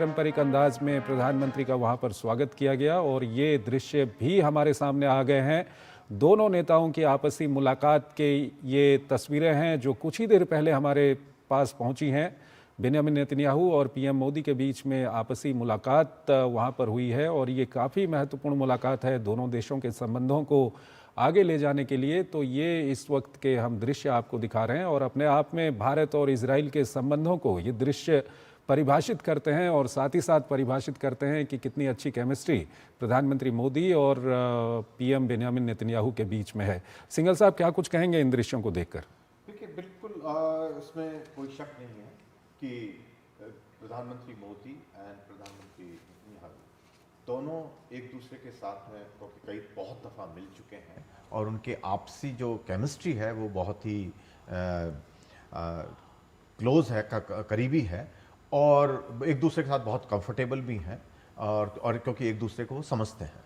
पारंपरिक अंदाज में प्रधानमंत्री का वहां पर स्वागत किया गया और ये दृश्य भी हमारे सामने आ गए हैं। दोनों नेताओं की आपसी मुलाकात के ये तस्वीरें हैं जो कुछ ही देर पहले हमारे पास पहुंची हैं। बेंजामिन नेतन्याहू और पीएम मोदी के बीच में आपसी मुलाकात वहां पर हुई है और ये काफ़ी महत्वपूर्ण मुलाकात है दोनों देशों के संबंधों को आगे ले जाने के लिए। तो ये इस वक्त के हम दृश्य आपको दिखा रहे हैं और अपने आप में भारत और इजराइल के संबंधों को ये दृश्य परिभाषित करते हैं और साथ ही साथ परिभाषित करते हैं कि कितनी अच्छी केमिस्ट्री प्रधानमंत्री मोदी और पीएम बेंजामिन नेतन्याहू के बीच में है। सिंघल साहब, क्या कुछ कहेंगे इन दृश्यों को देखकर? देखिए, बिल्कुल इसमें कोई शक नहीं है कि प्रधानमंत्री मोदी और प्रधानमंत्री नेतन्याहू दोनों एक दूसरे के साथ में क्योंकि कई बहुत दफ़ा मिल चुके हैं और उनके आपसी जो केमिस्ट्री है वो बहुत ही क्लोज है, करीबी है और एक दूसरे के साथ बहुत कंफर्टेबल भी हैं और क्योंकि एक दूसरे को समझते हैं।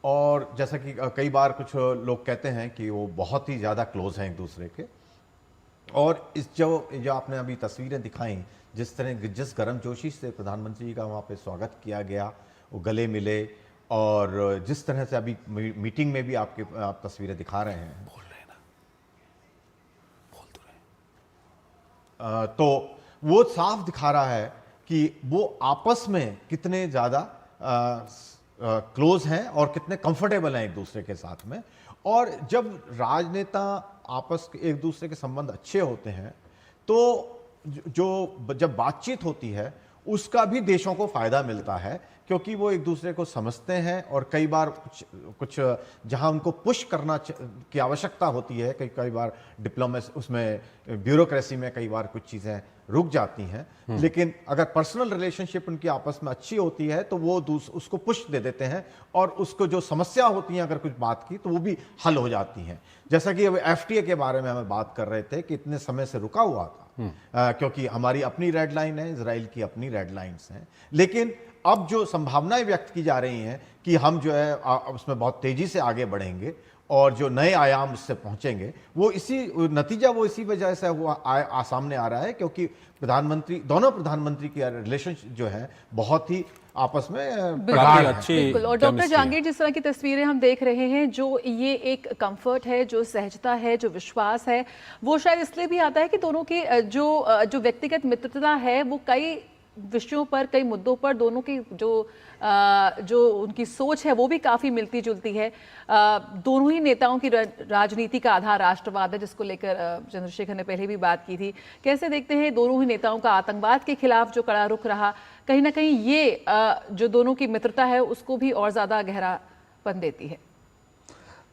और जैसा कि कई बार कुछ लोग कहते हैं कि वो बहुत ही ज़्यादा क्लोज हैं एक दूसरे के। और इस जो आपने अभी तस्वीरें दिखाई, जिस गर्मजोशी से प्रधानमंत्री का वहाँ पे स्वागत किया गया, वो गले मिले और जिस तरह से अभी मीटिंग में भी आप तस्वीरें दिखा रहे हैं, बोल रहे हैं ना, बोल तो रहे हैं। तो वो साफ दिखा रहा है कि वो आपस में कितने ज़्यादा क्लोज हैं और कितने कंफर्टेबल हैं एक दूसरे के साथ में। और जब राजनेता आपस के एक दूसरे के संबंध अच्छे होते हैं तो जब बातचीत होती है उसका भी देशों को फायदा मिलता है, क्योंकि वो एक दूसरे को समझते हैं और कई बार कुछ जहां उनको पुश करना की आवश्यकता होती है, कई बार डिप्लोमेसी उसमें ब्यूरोक्रेसी में कई बार कुछ चीज़ें रुक जाती हैं, लेकिन अगर पर्सनल रिलेशनशिप उनकी आपस में अच्छी होती है तो वो उसको पुश दे देते हैं और उसको जो समस्या होती है अगर कुछ बात की तो वो भी हल हो जाती हैं। जैसा कि अब एफटीए के बारे में हमें बात कर रहे थे कि इतने समय से रुका हुआ था क्योंकि हमारी अपनी रेड लाइन है, इजराइल की अपनी रेड लाइन्स हैं, लेकिन अब जो संभावनाएं व्यक्त की जा रही हैं कि हम जो है उसमें बहुत तेजी से आगे बढ़ेंगे और जो नए आयाम उससे पहुंचेंगे, वो इसी वजह से सामने आ रहा है क्योंकि दोनों प्रधानमंत्री की रिलेशन जो है बहुत ही आपस में प्रगाढ़ है। बिल्कुल। और डॉक्टर जहांगीर, जिस तरह की तस्वीरें हम देख रहे हैं, जो ये एक कंफर्ट है, जो सहजता है, जो विश्वास है, वो शायद इसलिए भी आता है कि दोनों की जो व्यक्तिगत मित्रता है वो कई विषयों पर, कई मुद्दों पर दोनों की जो उनकी सोच है वो भी काफ़ी मिलती जुलती है। दोनों ही नेताओं की राजनीति का आधार राष्ट्रवाद है, जिसको लेकर चंद्रशेखर ने पहले भी बात की थी। कैसे देखते हैं दोनों ही नेताओं का आतंकवाद के खिलाफ जो कड़ा रुख रहा, कहीं ना कहीं ये जो दोनों की मित्रता है उसको भी और ज़्यादा गहरापन देती है?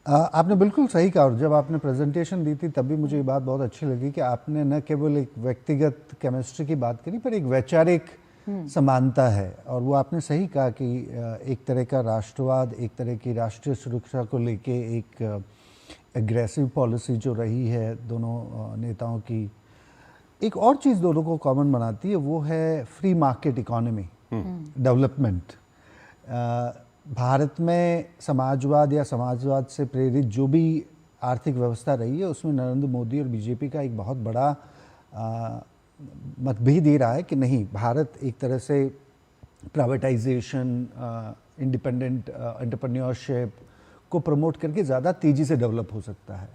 आपने बिल्कुल सही कहा और जब आपने प्रेजेंटेशन दी थी तब भी मुझे ये बात बहुत अच्छी लगी कि आपने न केवल एक व्यक्तिगत केमिस्ट्री की बात करी पर एक वैचारिक समानता है। और वो आपने सही कहा कि एक तरह का राष्ट्रवाद, एक तरह की राष्ट्रीय सुरक्षा को लेके एक एग्रेसिव पॉलिसी जो रही है दोनों नेताओं की। एक और चीज़ दोनों को कॉमन बनाती है, वो है free market economy development. Bharat में समाजवाद से प्रेरित जो भी आर्थिक व्यवस्था रही है उसमें नरेंद्र मोदी और बीजेपी का एक बहुत बड़ा मतभेद ये रहा है कि नहीं, भारत एक तरह से प्राइवेटाइजेशन, इंडिपेंडेंट एंटरप्रेन्योरशिप को प्रमोट करके ज़्यादा तेज़ी से डेवलप हो सकता है।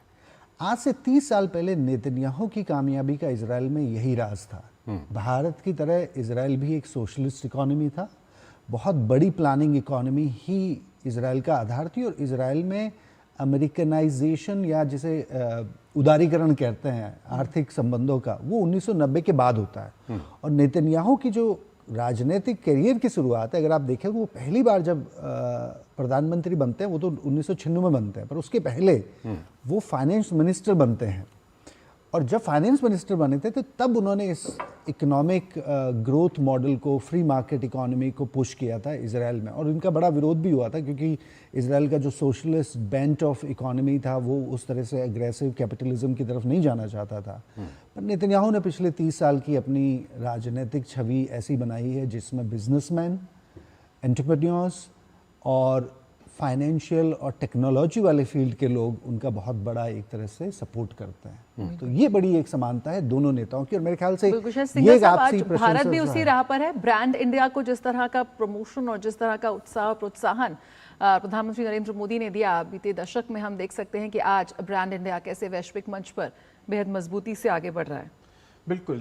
आज से 30 साल पहले नेतन्याहू की कामयाबी का इजराइल में यही राज था। भारत की तरह इजराइल भी एक सोशलिस्ट इकोनॉमी था, बहुत बड़ी प्लानिंग इकोनॉमी ही इजराइल का आधार थी और इजराइल में अमेरिकनाइजेशन या जिसे उदारीकरण कहते हैं आर्थिक संबंधों का, वो 1990 के बाद होता है। और नेतन्याहू की जो राजनीतिक करियर की शुरुआत है, अगर आप देखें वो पहली बार जब प्रधानमंत्री बनते हैं वो तो 1996 में बनते हैं, पर उसके पहले वो फाइनेंस मिनिस्टर बनते हैं। और जब फाइनेंस मिनिस्टर बने थे तो तब उन्होंने इस इकोनॉमिक ग्रोथ मॉडल को, फ्री मार्केट इकोनॉमी को पुश किया था इजराइल में। और इनका बड़ा विरोध भी हुआ था क्योंकि इजराइल का जो सोशलिस्ट बेंट ऑफ इकोनॉमी था वो उस तरह से एग्रेसिव कैपिटलिज्म की तरफ नहीं जाना चाहता था। पर नेतन्याहू ने पिछले 30 साल की अपनी राजनीतिक छवि ऐसी बनाई है जिसमें बिजनेसमैन, एंटरप्रेन्योर्स और फाइनेंशियल और टेक्नोलॉजी वाले फील्ड के लोग उनका बहुत बड़ा एक तरह से सपोर्ट करते हैं। तो ये बड़ी एक समानता है दोनों नेताओं की, और मेरे ख्याल से बिल्कुल शायद ये सिंघल एक साहब, आपसी आज भारत भी प्रशंसा जो उसी है। राह पर है। ब्रांड इंडिया को जिस तरह का प्रमोशन और जिस तरह का उत्साह और प्रोत्साहन प्रधानमंत्री नरेंद्र मोदी ने दिया बीते दशक में, हम देख सकते हैं कि आज ब्रांड इंडिया कैसे वैश्विक मंच पर बेहद मजबूती से आगे बढ़ रहा है। बिल्कुल।